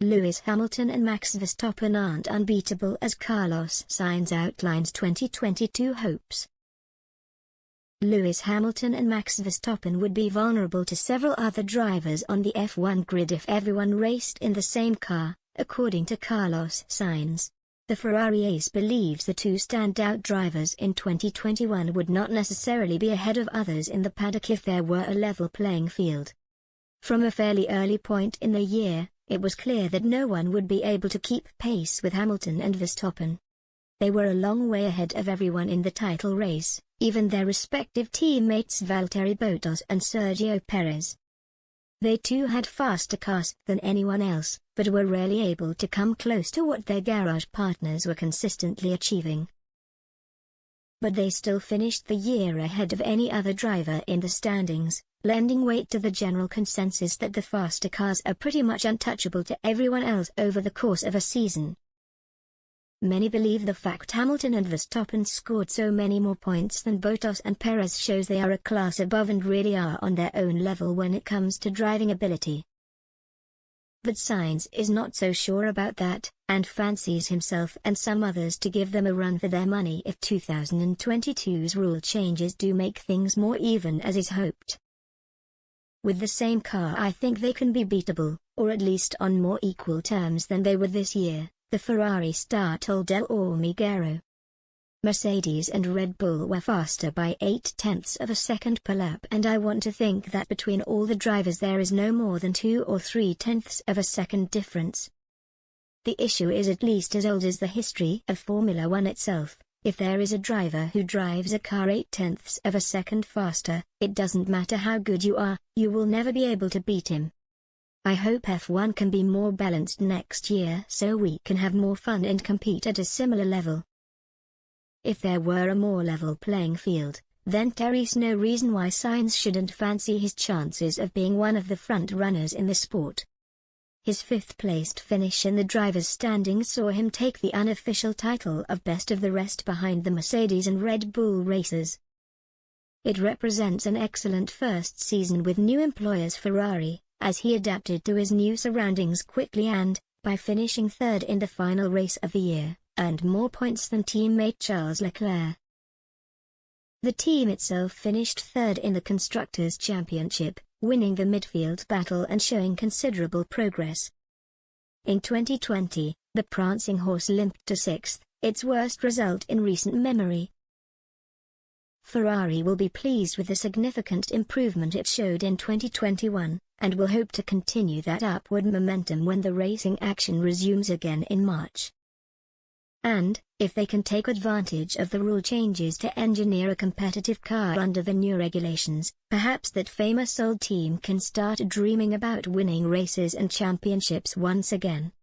Lewis Hamilton and Max Verstappen aren't unbeatable as Carlos Sainz outlines 2022 hopes. Lewis Hamilton and Max Verstappen would be vulnerable to several other drivers on the F1 grid if everyone raced in the same car, according to Carlos Sainz. The Ferrari ace believes the two standout drivers in 2021 would not necessarily be ahead of others in the paddock if there were a level playing field. From a fairly early point in the year, it was clear that no one would be able to keep pace with Hamilton and Verstappen. They were a long way ahead of everyone in the title race, even their respective teammates Valtteri Bottas and Sergio Perez. They too had faster cars than anyone else, but were rarely able to come close to what their garage partners were consistently achieving. But they still finished the year ahead of any other driver in the standings, lending weight to the general consensus that the faster cars are pretty much untouchable to everyone else over the course of a season. Many believe the fact Hamilton and Verstappen scored so many more points than Bottas and Perez shows they are a class above and really are on their own level when it comes to driving ability. But Sainz is not so sure about that, and fancies himself and some others to give them a run for their money if 2022's rule changes do make things more even as is hoped. With the same car I think they can be beatable, or at least on more equal terms than they were this year, the Ferrari star told El Hormiguero. Mercedes and Red Bull were faster by 0.8 of a second per lap, and I want to think that between all the drivers there is no more than 2 or 0.3 of a second difference. The issue is at least as old as the history of Formula One itself. If there is a driver who drives a car 0.8 of a second faster, it doesn't matter how good you are, you will never be able to beat him. I hope F1 can be more balanced next year so we can have more fun and compete at a similar level. If there were a more level playing field, then there's no reason why Sainz shouldn't fancy his chances of being one of the front runners in the sport. His fifth-placed finish in the drivers' standings saw him take the unofficial title of best of the rest behind the Mercedes and Red Bull racers. It represents an excellent first season with new employers Ferrari, as he adapted to his new surroundings quickly and, by finishing third in the final race of the year, earned more points than teammate Charles Leclerc. The team itself finished third in the Constructors' Championship, winning the midfield battle and showing considerable progress. In 2020, the prancing horse limped to sixth, its worst result in recent memory. Ferrari will be pleased with the significant improvement it showed in 2021, and will hope to continue that upward momentum when the racing action resumes again in March. And, if they can take advantage of the rule changes to engineer a competitive car under the new regulations, perhaps that famous old team can start dreaming about winning races and championships once again.